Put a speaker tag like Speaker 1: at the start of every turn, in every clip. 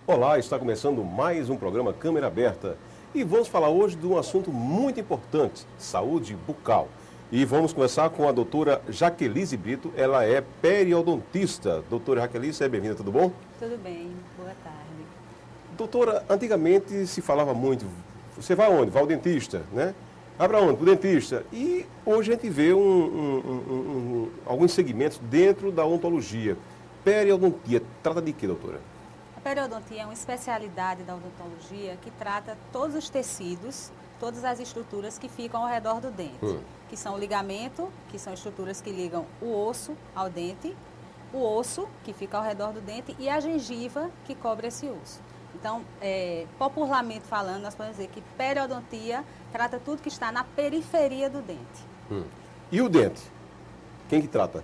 Speaker 1: Olá, está começando mais um programa Câmera Aberta e vamos falar hoje de um assunto muito importante, saúde bucal. E vamos começar com a doutora Jaquelize Brito, ela é periodontista. Doutora Jaquelize, seja bem-vinda, tudo bom?
Speaker 2: Tudo bem, boa tarde.
Speaker 1: Doutora, antigamente se falava muito, você vai aonde? Vai ao dentista, né? Vai para onde? Para o dentista. E hoje a gente vê alguns segmentos dentro da odontologia. Periodontia, trata de quê, doutora?
Speaker 2: A periodontia é uma especialidade da odontologia que trata todos os tecidos, todas as estruturas que ficam ao redor do dente, que são o ligamento, que são estruturas que ligam o osso ao dente, o osso, que fica ao redor do dente, e a gengiva, que cobre esse osso. Então, popularmente falando, nós podemos dizer que periodontia trata tudo que está na periferia do dente.
Speaker 1: E o dente? Quem que trata?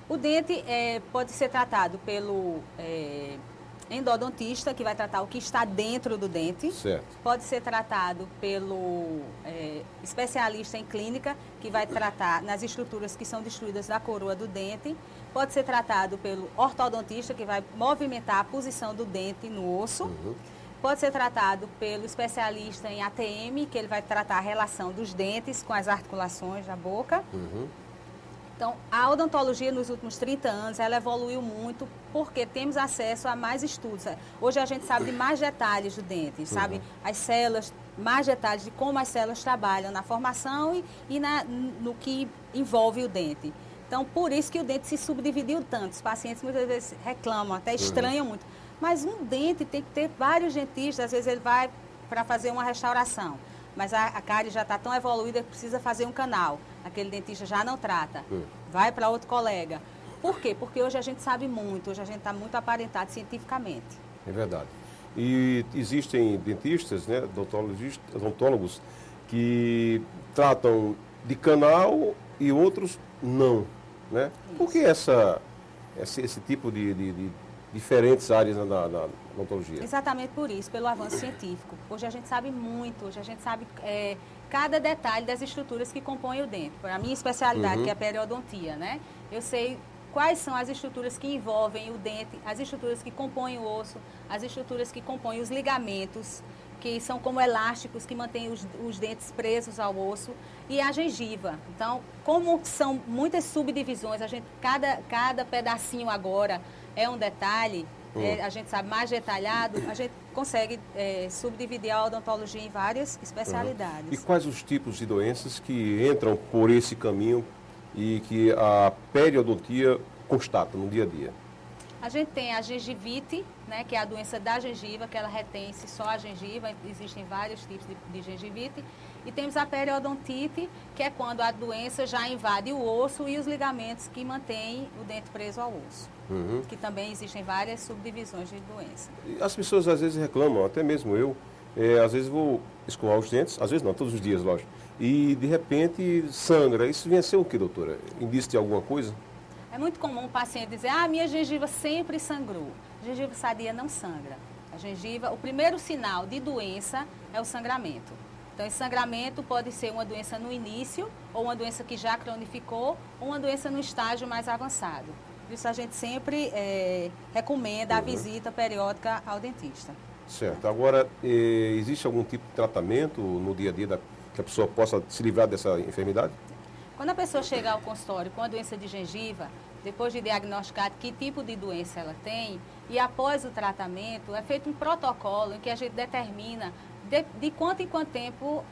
Speaker 2: O dente pode ser tratado pelo endodontista, que vai tratar o que está dentro do dente.
Speaker 1: Certo.
Speaker 2: Pode ser tratado pelo especialista em clínica, que vai tratar nas estruturas que são destruídas da coroa do dente. Pode ser tratado pelo ortodontista, que vai movimentar a posição do dente no osso. Pode ser tratado pelo especialista em ATM, que ele vai tratar a relação dos dentes com as articulações da boca. Então, a odontologia nos últimos 30 anos, ela evoluiu muito porque temos acesso a mais estudos. Hoje a gente sabe de mais detalhes do dente, sabe as células, mais detalhes de como as células trabalham na formação e no que envolve o dente. Então, por isso que o dente se subdividiu tanto. Os pacientes muitas vezes reclamam, até estranham muito. Mas um dente tem que ter vários dentistas, às vezes ele vai para fazer uma restauração. Mas a cárie já está tão evoluída que precisa fazer um canal. Aquele dentista já não trata. Vai para outro colega. Por quê? Porque hoje a gente sabe muito, hoje a gente está muito aparentado cientificamente.
Speaker 1: É verdade. E existem dentistas, né, odontólogos, que tratam de canal e outros não, né? Por que esse tipo de diferentes áreas na odontologia?
Speaker 2: Exatamente por isso, pelo avanço científico. Hoje a gente sabe muito, hoje a gente sabe cada detalhe das estruturas que compõem o dente. A minha especialidade, que é a periodontia, né? Eu sei quais são as estruturas que envolvem o dente, as estruturas que compõem o osso, as estruturas que compõem os ligamentos, que são como elásticos que mantêm os dentes presos ao osso, e a gengiva. Então, como são muitas subdivisões, cada pedacinho agora é um detalhe, a gente sabe mais detalhado, a gente consegue subdividir a odontologia em várias especialidades.
Speaker 1: E quais os tipos de doenças que entram por esse caminho e que a periodontia constata no dia a dia?
Speaker 2: A gente tem a gengivite, né, que é a doença da gengiva, que ela retém-se só a gengiva, existem vários tipos de gengivite. E temos a periodontite, que é quando a doença já invade o osso e os ligamentos que mantêm o dente preso ao osso. Que também existem várias subdivisões de doença.
Speaker 1: As pessoas às vezes reclamam, até mesmo eu, às vezes vou escovar os dentes, às vezes não, todos os dias, lógico, e de repente sangra. Isso vem a ser o que, doutora? Indício de alguma coisa?
Speaker 2: É muito comum o paciente dizer, minha gengiva sempre sangrou. Gengiva sadia não sangra. A gengiva, o primeiro sinal de doença é o sangramento. Então, esse sangramento pode ser uma doença no início, ou uma doença que já cronificou, ou uma doença no estágio mais avançado. Por isso, a gente sempre recomenda a visita periódica ao dentista.
Speaker 1: Certo. Agora, existe algum tipo de tratamento no dia a dia que a pessoa possa se livrar dessa enfermidade?
Speaker 2: Quando a pessoa chega ao consultório com a doença de gengiva, depois de diagnosticar que tipo de doença ela tem, e após o tratamento, é feito um protocolo em que a gente determina de quanto em quanto tempo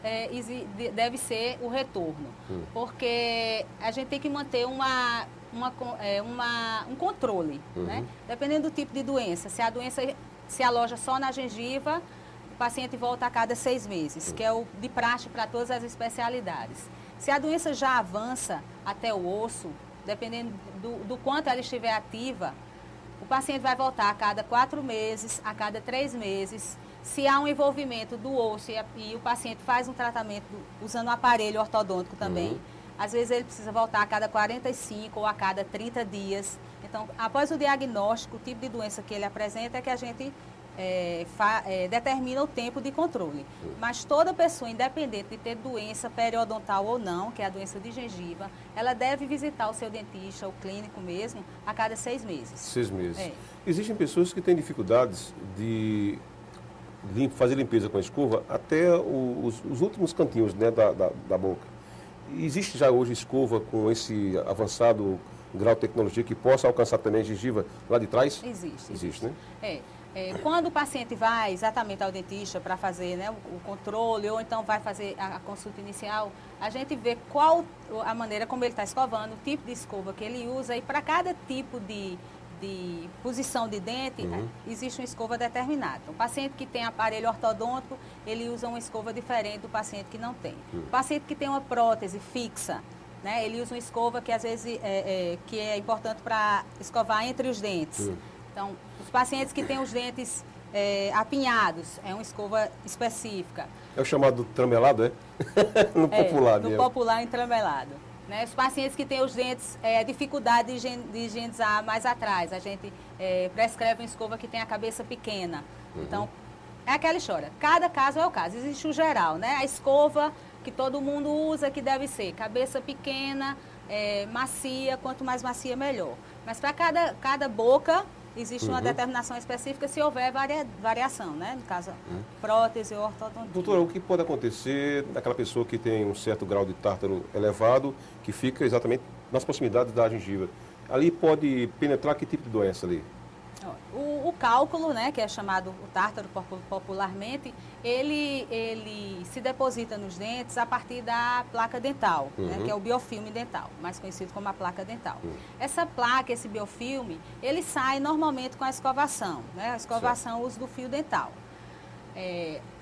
Speaker 2: deve ser o retorno. Porque a gente tem que manter um controle, né? Dependendo do tipo de doença. Se a doença se aloja só na gengiva, o paciente volta a cada 6 meses, que é o de praxe para todas as especialidades. Se a doença já avança até o osso, dependendo do quanto ela estiver ativa, o paciente vai voltar a cada 4 meses, a cada 3 meses. Se há um envolvimento do osso e o paciente faz um tratamento usando um aparelho ortodôntico também, às vezes ele precisa voltar a cada 45 ou a cada 30 dias. Então, após o diagnóstico, o tipo de doença que ele apresenta é que a gente determina o tempo de controle. Mas toda pessoa, independente de ter doença periodontal ou não, que é a doença de gengiva, ela deve visitar o seu dentista, o clínico mesmo, a cada 6 meses.
Speaker 1: 6 meses.
Speaker 2: É.
Speaker 1: Existem pessoas que têm dificuldades de fazer limpeza com a escova até os últimos cantinhos, né, da boca. Existe já hoje escova com esse avançado grau de tecnologia que possa alcançar também a gengiva lá de trás?
Speaker 2: Existe.
Speaker 1: Existe, né?
Speaker 2: Quando o paciente vai exatamente ao dentista para fazer, né, o controle, ou então vai fazer a consulta inicial, a gente vê qual a maneira como ele está escovando, o tipo de escova que ele usa, e para cada tipo de posição de dente, existe uma escova determinada. O paciente que tem aparelho ortodôntico, ele usa uma escova diferente do paciente que não tem. O paciente que tem uma prótese fixa, né, ele usa uma escova que às vezes que é importante para escovar entre os dentes. Então, os pacientes que têm os dentes apinhados, é uma escova específica.
Speaker 1: É o chamado tramelado, é? No popular
Speaker 2: no
Speaker 1: mesmo.
Speaker 2: popular entramelado. Né? Os pacientes que têm os dentes, dificuldade de higienizar mais atrás, a gente prescreve uma escova que tem a cabeça pequena. Então, é aquela história. Cada caso é o caso. Existe o geral, né? A escova que todo mundo usa, que deve ser cabeça pequena, macia, quanto mais macia, melhor. Mas para cada boca, existe uma determinação específica se houver variação, né? No caso, prótese ou ortodontia.
Speaker 1: Doutora, o que pode acontecer naquela pessoa que tem um certo grau de tártaro elevado, que fica exatamente nas proximidades da gengiva? Ali pode penetrar que tipo de doença ali?
Speaker 2: O cálculo, né, que é chamado o tártaro popularmente, ele se deposita nos dentes a partir da placa dental, né, que é o biofilme dental, mais conhecido como a placa dental. Essa placa, esse biofilme, ele sai normalmente com a escovação, né, a escovação, o uso do fio dental.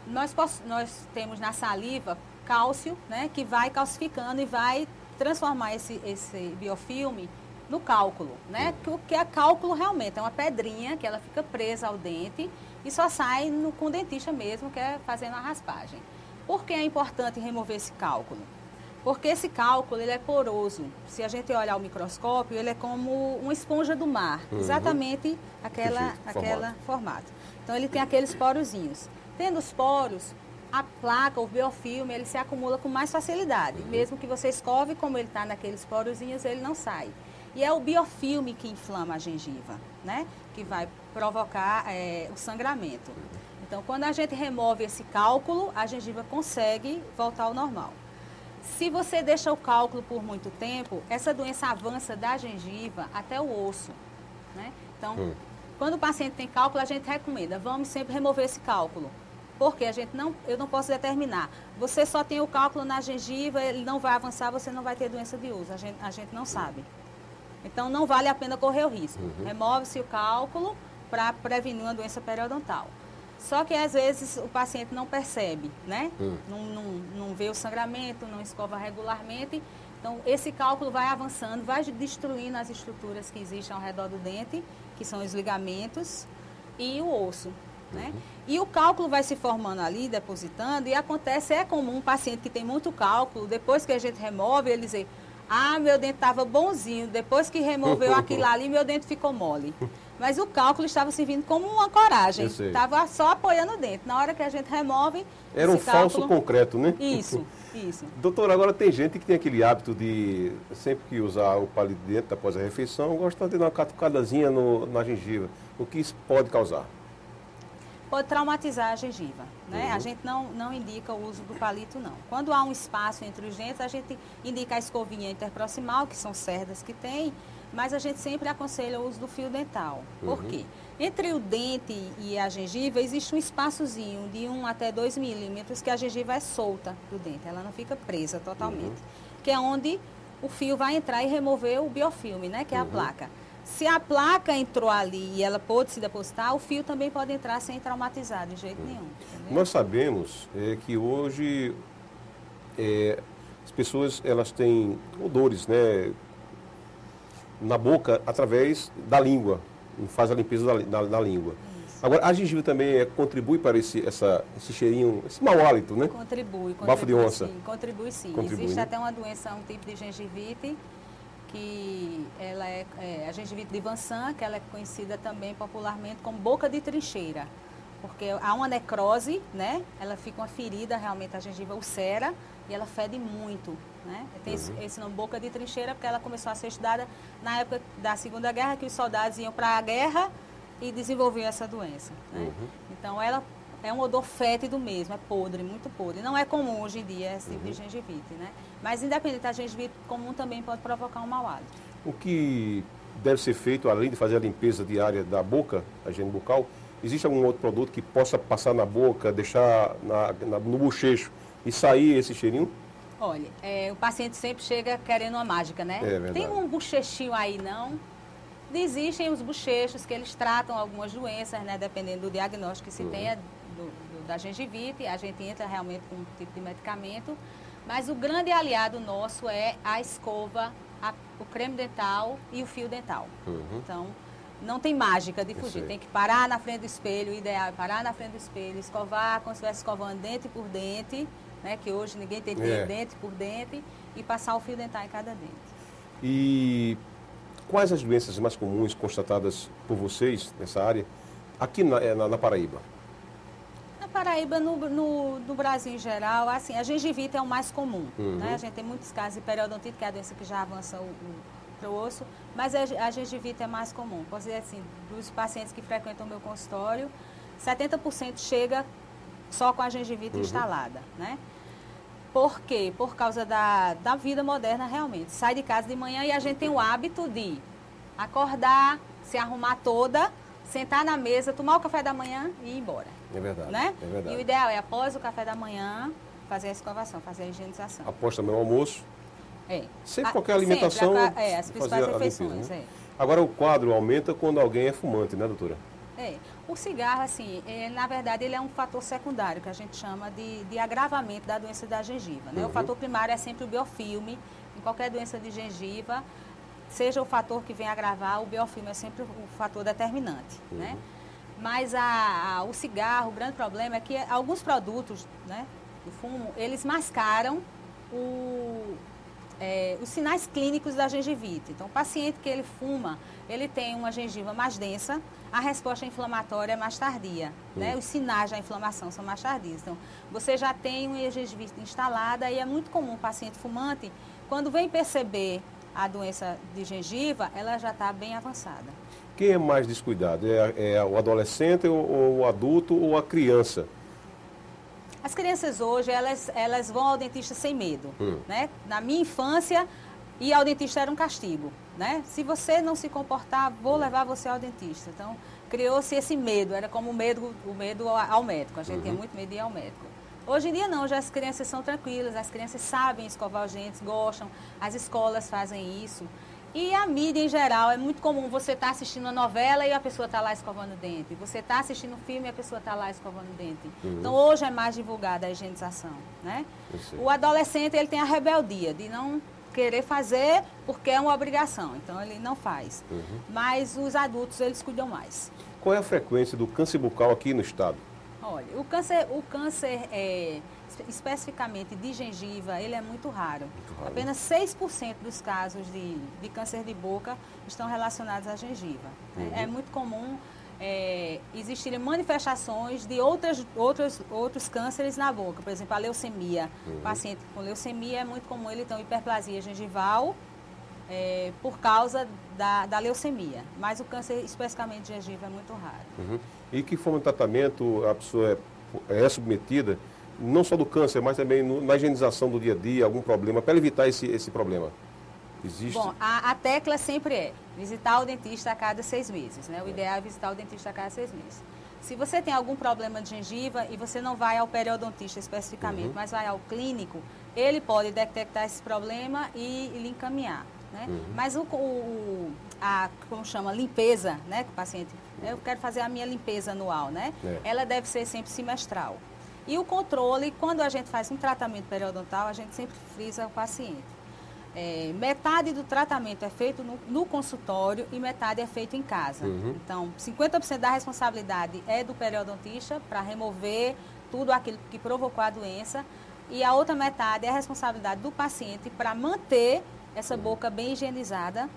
Speaker 2: Nós temos na saliva cálcio, né, que vai calcificando e vai transformar esse biofilme no cálculo, né? O que é cálculo realmente é uma pedrinha que ela fica presa ao dente e só sai com o dentista mesmo, que é fazendo a raspagem. Por que é importante remover esse cálculo? Porque esse cálculo ele é poroso. Se a gente olhar o microscópio, ele é como uma esponja do mar, exatamente aquela formato. Então ele tem aqueles porozinhos. Tendo os poros, a placa, o biofilme, ele se acumula com mais facilidade. Mesmo que você escove, como ele está naqueles porozinhos, ele não sai. E é o biofilme que inflama a gengiva, né? Que vai provocar o sangramento. Então, quando a gente remove esse cálculo, a gengiva consegue voltar ao normal. Se você deixa o cálculo por muito tempo, essa doença avança da gengiva até o osso, né? Então, quando o paciente tem cálculo, a gente recomenda, vamos sempre remover esse cálculo. Porque eu não posso determinar. Você só tem o cálculo na gengiva, ele não vai avançar, você não vai ter doença de uso. A gente não sabe. Então, não vale a pena correr o risco. Remove-se o cálculo para prevenir uma doença periodontal. Só que, às vezes, o paciente não percebe, né? Não vê o sangramento, não escova regularmente. Então, esse cálculo vai avançando, vai destruindo as estruturas que existem ao redor do dente, que são os ligamentos e o osso, né? E o cálculo vai se formando ali, depositando, e é comum um paciente que tem muito cálculo, depois que a gente remove, ele dizer... meu dente estava bonzinho, depois que removeu aquilo ali, meu dente ficou mole. Mas o cálculo estava servindo como uma coragem, estava só apoiando o dente. Na hora que a gente remove...
Speaker 1: Era um falso concreto, né?
Speaker 2: Isso.
Speaker 1: Doutor, agora tem gente que tem aquele hábito de, sempre que usar o palito de dente após a refeição, gosta de dar uma catucadazinha na gengiva. O que isso pode causar?
Speaker 2: Pode traumatizar a gengiva, né? A gente não indica o uso do palito, não. Quando há um espaço entre os dentes, a gente indica a escovinha interproximal, que são cerdas que tem, mas a gente sempre aconselha o uso do fio dental. Por quê? Entre o dente e a gengiva existe um espaçozinho de 1 até 2 milímetros que a gengiva é solta do dente, ela não fica presa totalmente, que é onde o fio vai entrar e remover o biofilme, né? Que é a placa. Se a placa entrou ali e ela pôde se depositar, o fio também pode entrar sem traumatizar de jeito nenhum. Entendeu?
Speaker 1: Nós sabemos que hoje as pessoas elas têm odores, né, na boca através da língua, faz a limpeza da língua. Isso. Agora, a gengiva também contribui para esse cheirinho, esse mau hálito, né?
Speaker 2: Contribui.
Speaker 1: Bafo de onça.
Speaker 2: Sim, contribui sim.
Speaker 1: Contribui,
Speaker 2: existe
Speaker 1: né?
Speaker 2: até uma doença, um tipo de gengivite, que ela é a gengivite de Vansan, que ela é conhecida também popularmente como boca de trincheira. porque há uma necrose, né? Ela fica uma ferida, realmente a gengiva ulcera e ela fede muito, né? Tem esse nome boca de trincheira porque ela começou a ser estudada na época da Segunda Guerra, que os soldados iam para a guerra e desenvolviam essa doença, né? Então ela é um odor fétido mesmo, é podre, muito podre. Não é comum hoje em dia esse tipo de gengivite, né? Mas independente da gengivite comum também pode provocar um mau hálito.
Speaker 1: O que deve ser feito, além de fazer a limpeza diária da boca, a higiene bucal, existe algum outro produto que possa passar na boca, deixar no bochecho e sair esse cheirinho?
Speaker 2: Olha, o paciente sempre chega querendo uma mágica, né?
Speaker 1: É verdade.
Speaker 2: Tem um bochechinho aí, não? Existem os bochechos que eles tratam algumas doenças, né? Dependendo do diagnóstico que se tenha da gengivite, a gente entra realmente com um tipo de medicamento. Mas o grande aliado nosso é a escova, o creme dental e o fio dental. Então, não tem mágica de fugir. Tem que parar na frente do espelho, o ideal é parar na frente do espelho, escovar como se estivesse escovando dente por dente, né? Que hoje ninguém tem dente por dente, e passar o fio dental em cada dente. E
Speaker 1: quais as doenças mais comuns constatadas por vocês nessa área, aqui na Paraíba?
Speaker 2: Na Paraíba, no Brasil em geral, assim, a gengivite é o mais comum, né? A gente tem muitos casos de periodontite, que é a doença que já avança para o osso, mas a gengivite é mais comum. Posso dizer assim, dos pacientes que frequentam o meu consultório, 70% chega só com a gengivite instalada, né? Por quê? Por causa da vida moderna, realmente. Sai de casa de manhã e a gente tem o hábito de acordar, se arrumar toda, sentar na mesa, tomar o café da manhã e ir embora.
Speaker 1: É verdade,
Speaker 2: né?
Speaker 1: É verdade.
Speaker 2: E o ideal é, após o café da manhã, fazer a escovação, fazer a higienização.
Speaker 1: Após também o almoço? Sempre qualquer alimentação,
Speaker 2: sempre, as principais refeições.
Speaker 1: Limpeza, né? Agora, o quadro aumenta quando alguém é fumante, né, doutora?
Speaker 2: O cigarro, assim, na verdade, ele é um fator secundário, que a gente chama de agravamento da doença da gengiva, né? O fator primário é sempre o biofilme. Em qualquer doença de gengiva, seja o fator que vem agravar, o biofilme é sempre o fator determinante, né? Mas o cigarro, o grande problema é que alguns produtos, né, do fumo, eles mascaram os sinais clínicos da gengivite. Então, o paciente que ele fuma, ele tem uma gengiva mais densa, a resposta inflamatória é mais tardia, né? Os sinais da inflamação são mais tardios. Então, você já tem uma gengivite instalada e é muito comum o paciente fumante, quando vem perceber a doença de gengiva, ela já está bem avançada.
Speaker 1: Quem é mais descuidado? É o adolescente, ou o adulto, ou a criança?
Speaker 2: As crianças hoje, elas vão ao dentista sem medo, né? Na minha infância, ir ao dentista era um castigo, né? Se você não se comportar, vou levar você ao dentista. Então, criou-se esse medo, era como o medo ao médico. A gente tinha muito medo de ir ao médico. Hoje em dia não, já as crianças são tranquilas, as crianças sabem escovar os dentes, gostam, as escolas fazem isso. E a mídia em geral, é muito comum você estar assistindo uma novela e a pessoa está lá escovando o dente. Você está assistindo um filme e a pessoa está lá escovando o dente. Então hoje é mais divulgada a higienização, né? O adolescente, ele tem a rebeldia de não querer fazer porque é uma obrigação, então ele não faz. Mas os adultos, eles cuidam mais.
Speaker 1: Qual é a frequência do câncer bucal aqui no estado?
Speaker 2: Olha, o câncer especificamente de gengiva, ele é muito raro. Apenas 6% dos casos de câncer de boca estão relacionados à gengiva. É muito comum existirem manifestações de outros cânceres na boca. Por exemplo, a leucemia. O paciente com leucemia é muito comum ele ter uma hiperplasia gengival por causa da leucemia. Mas o câncer especificamente de gengiva é muito raro.
Speaker 1: E que forma de tratamento a pessoa é submetida, não só do câncer, mas também na higienização do dia a dia, algum problema, para evitar esse problema? Existe?
Speaker 2: Bom, a tecla sempre é visitar o dentista a cada 6 meses, né? O ideal é visitar o dentista a cada 6 meses. Se você tem algum problema de gengiva e você não vai ao periodontista especificamente, mas vai ao clínico, ele pode detectar esse problema e lhe encaminhar, né? Mas como chama, limpeza, né? Que o paciente, eu quero fazer a minha limpeza anual, né? Ela deve ser sempre semestral. E o controle, quando a gente faz um tratamento periodontal, a gente sempre frisa o paciente. Metade do tratamento é feito no consultório e metade é feito em casa. Então, 50% da responsabilidade é do periodontista para remover tudo aquilo que provocou a doença e a outra metade é a responsabilidade do paciente para manter essa boca bem higienizada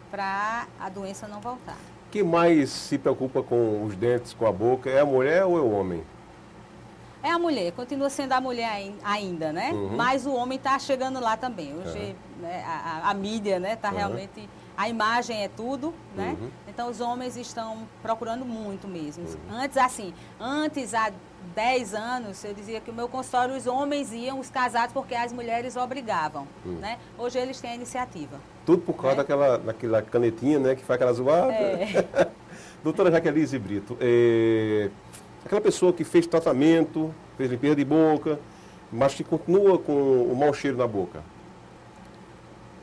Speaker 2: para a doença não voltar.
Speaker 1: Quem mais se preocupa com os dentes, com a boca, é a mulher ou é o homem?
Speaker 2: É a mulher, continua sendo a mulher ainda, né? Mas o homem está chegando lá também. Hoje né, a mídia né, está realmente... A imagem é tudo, né? Então os homens estão procurando muito mesmo. Antes há 10 anos, eu dizia que o meu consultório, os homens iam, os casados, porque as mulheres obrigavam, né? Hoje eles têm a iniciativa.
Speaker 1: Tudo por causa daquela canetinha, né, que faz aquela zoada. Doutora Jaqueline Brito, aquela pessoa que fez tratamento, fez limpeza de boca, mas que continua com o mau cheiro na boca.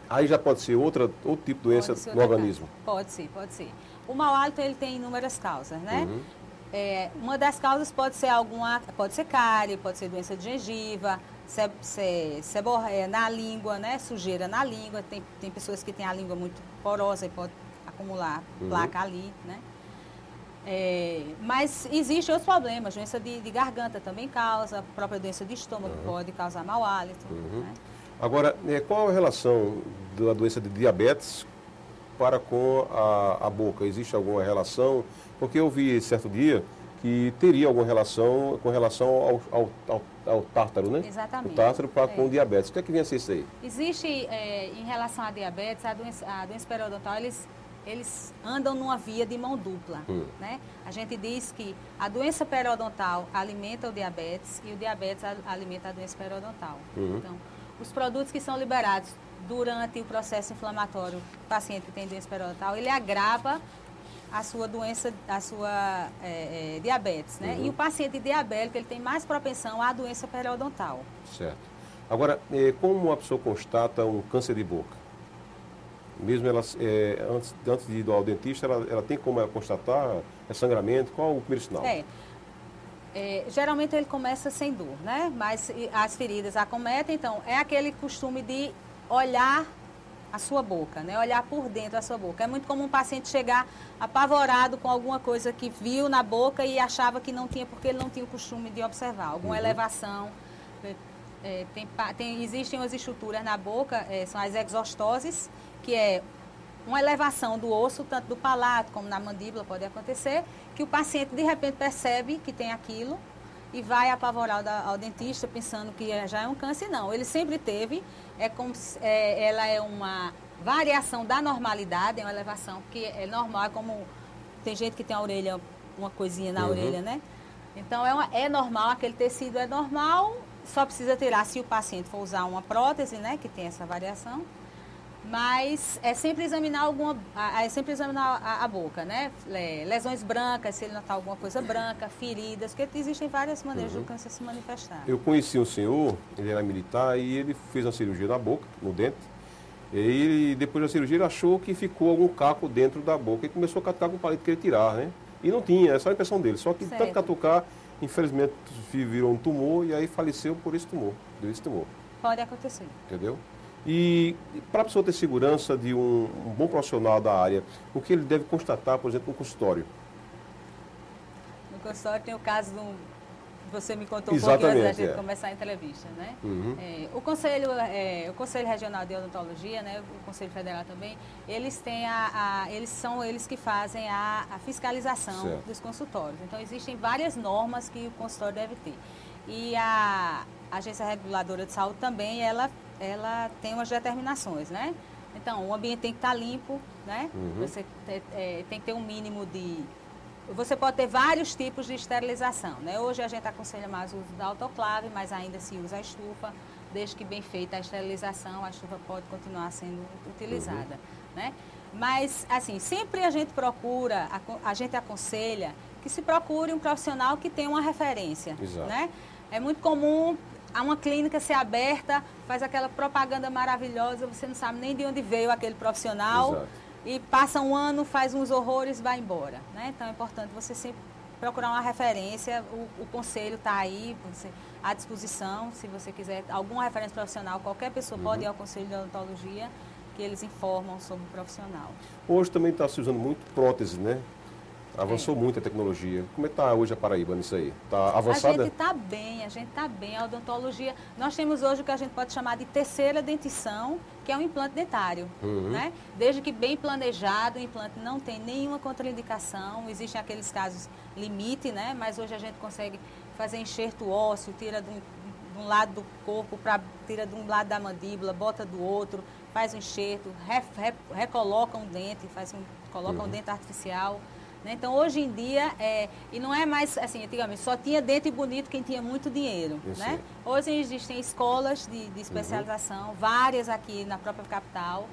Speaker 1: Aí já pode ser outro tipo de doença no organismo?
Speaker 2: Pode ser. O mau hálito ele tem inúmeras causas, né? Uma das causas pode ser cárie, pode ser doença de gengiva, seborreia na língua, né? Sujeira na língua. Tem pessoas que têm a língua muito porosa e pode acumular placa ali, né? Mas existem outros problemas, doença de garganta também causa, a própria doença de estômago pode causar mau hálito. Né?
Speaker 1: Agora, qual a relação da doença de diabetes para com a boca? Existe alguma relação? Porque eu vi certo dia que teria alguma relação com relação ao tártaro, né?
Speaker 2: Exatamente.
Speaker 1: O tártaro com o diabetes. O que é que vem a ser isso aí?
Speaker 2: Existe, em relação à diabetes, a doença periodontal, eles andam numa via de mão dupla, né? A gente diz que a doença periodontal alimenta o diabetes e o diabetes alimenta a doença periodontal. Então, os produtos que são liberados durante o processo inflamatório do paciente que tem doença periodontal, ele agrava a sua doença, a sua diabetes, né? E o paciente diabético, ele tem mais propensão à doença periodontal.
Speaker 1: Certo. Agora, como uma pessoa constata um câncer de boca? Mesmo ela, antes de ir ao dentista, ela tem como constatar sangramento? Qual o primeiro sinal?
Speaker 2: Geralmente ele começa sem dor, né? Mas as feridas acometem, então é aquele costume de olhar a sua boca, né? Olhar por dentro da sua boca. É muito comum um paciente chegar apavorado com alguma coisa que viu na boca e achava que não tinha, porque ele não tinha o costume de observar. Alguma elevação. Existem umas estruturas na boca, são as exostoses, que é uma elevação do osso, tanto do palato como na mandíbula pode acontecer, que o paciente de repente percebe que tem aquilo e vai apavorar ao dentista pensando que já é um câncer. Não, ele sempre teve, ela é uma variação da normalidade, é uma elevação que é normal, é como tem gente que tem a orelha, uma coisinha na orelha, né? Então é normal, aquele tecido é normal, só precisa tirar se o paciente for usar uma prótese, né, que tem essa variação. Mas é sempre examinar a boca, né? Lesões brancas, se ele notar alguma coisa branca, feridas, porque existem várias maneiras do câncer se manifestar.
Speaker 1: Eu conheci um senhor, ele era militar e ele fez uma cirurgia na boca, no dente. E depois da cirurgia ele achou que ficou algum caco dentro da boca e começou a catucar com o palito que ele tirar, né? E não tinha, é só a impressão dele. Só que tanto catucar, infelizmente virou um tumor e aí faleceu por esse tumor, deu esse tumor.
Speaker 2: Pode acontecer.
Speaker 1: Entendeu? E para a pessoa ter segurança de um bom profissional da área, o que ele deve constatar, por exemplo, no consultório?
Speaker 2: No consultório tem o caso você me contou um pouquinho antes da gente começar a entrevista, né? O Conselho Regional de Odontologia, né, o Conselho Federal também, eles têm são eles que fazem a fiscalização dos consultórios. Então existem várias normas que o consultório deve ter. E a Agência Reguladora de Saúde também, ela tem umas determinações, né? Então, o ambiente tem que estar limpo, né? Você tem que ter um mínimo de... Você pode ter vários tipos de esterilização, né? Hoje a gente aconselha mais o uso da autoclave, mas ainda se usa a estufa. Desde que bem feita a esterilização, a estufa pode continuar sendo utilizada, né? Mas, assim, sempre a gente procura, a gente aconselha que se procure um profissional que tenha uma referência, né? É muito comum uma clínica ser aberta, faz aquela propaganda maravilhosa, você não sabe nem de onde veio aquele profissional, e passa um ano, faz uns horrores, vai embora, né? Então é importante você sempre procurar uma referência, o conselho está aí à disposição, se você quiser alguma referência profissional, qualquer pessoa pode ir ao Conselho de Odontologia, que eles informam sobre o profissional.
Speaker 1: Hoje também está se usando muito prótese, né? Avançou muito a tecnologia. Como é que está hoje a Paraíba nisso aí? Está avançada?
Speaker 2: A gente está bem. A odontologia, nós temos hoje o que a gente pode chamar de terceira dentição, que é um implante dentário, né? Desde que bem planejado, o implante não tem nenhuma contraindicação, existem aqueles casos limite, né? Mas hoje a gente consegue fazer enxerto ósseo, tira de um lado do corpo, tira de um lado da mandíbula, bota do outro, faz um enxerto, recoloca um dente, coloca um dente artificial. Né? Então, hoje em dia, e não é mais assim, antigamente, só tinha dente bonito quem tinha muito dinheiro. Né? Hoje existem escolas de especialização, várias aqui na própria capital,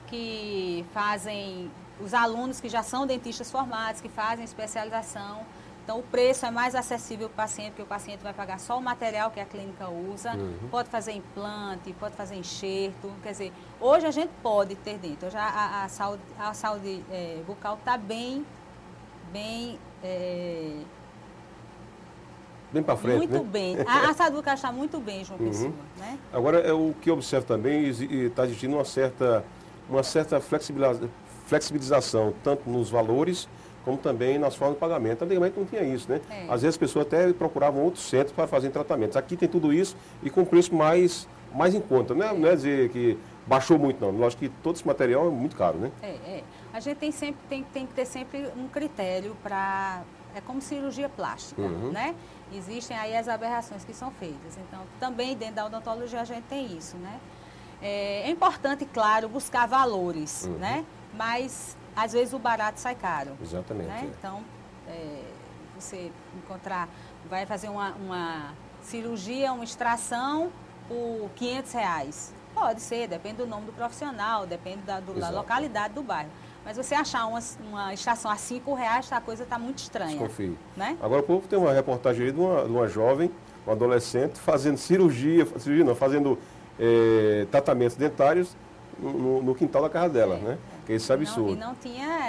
Speaker 2: que fazem, os alunos que já são dentistas formados, que fazem especialização. Então, o preço é mais acessível para o paciente, porque o paciente vai pagar só o material que a clínica usa, pode fazer implante, pode fazer enxerto. Quer dizer, hoje a gente pode ter dente. Hoje a saúde bucal está bem
Speaker 1: para frente,
Speaker 2: muito
Speaker 1: né?
Speaker 2: bem. A saúde bucal está muito bem, João Pessoa. Né?
Speaker 1: Agora, o que eu observo também, está existindo uma certa flexibilização, tanto nos valores, como também nas formas de pagamento. Antigamente não tinha isso, né? Às vezes as pessoas até procuravam outros centros para fazer tratamentos. Aqui tem tudo isso e com preço mais em conta, né? Não é dizer que baixou muito, não. Lógico que todo esse material é muito caro, né?
Speaker 2: A gente tem que ter sempre um critério para... É como cirurgia plástica, né? Existem aí as aberrações que são feitas. Então, também dentro da odontologia a gente tem isso, né? É importante, claro, buscar valores, né? Mas, às vezes, o barato sai caro.
Speaker 1: Exatamente.
Speaker 2: Né? Então, você vai fazer uma cirurgia, uma extração por R$500. Pode ser, depende do nome do profissional, depende da localidade do bairro. Mas você achar uma extração a R$5, a coisa está muito estranha.
Speaker 1: Desconfio.
Speaker 2: Né?
Speaker 1: Agora, há pouco tem uma reportagem aí de uma jovem, uma adolescente, fazendo fazendo tratamentos dentários no quintal da casa dela, né? Que isso é absurdo.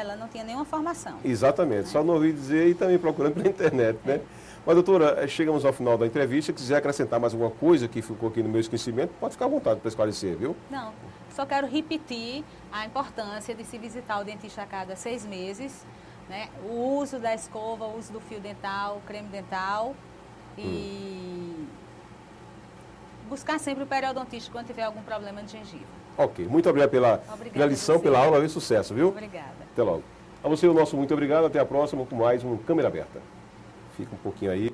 Speaker 2: Ela não tinha nenhuma formação.
Speaker 1: Exatamente, só não ouvi dizer e também procurando pela internet, né? Mas, doutora, chegamos ao final da entrevista. Se quiser acrescentar mais alguma coisa que ficou aqui no meu esquecimento, pode ficar à vontade para esclarecer, viu?
Speaker 2: Não, só quero repetir a importância de se visitar o dentista a cada 6 meses, né? O uso da escova, o uso do fio dental, creme dental e buscar sempre o periodontista quando tiver algum problema de gengiva.
Speaker 1: Ok, muito obrigado pela lição, pela aula e sucesso, viu?
Speaker 2: Obrigada.
Speaker 1: Até logo. A você o nosso muito obrigado, até a próxima com mais um Câmera Aberta. Fica um pouquinho aí.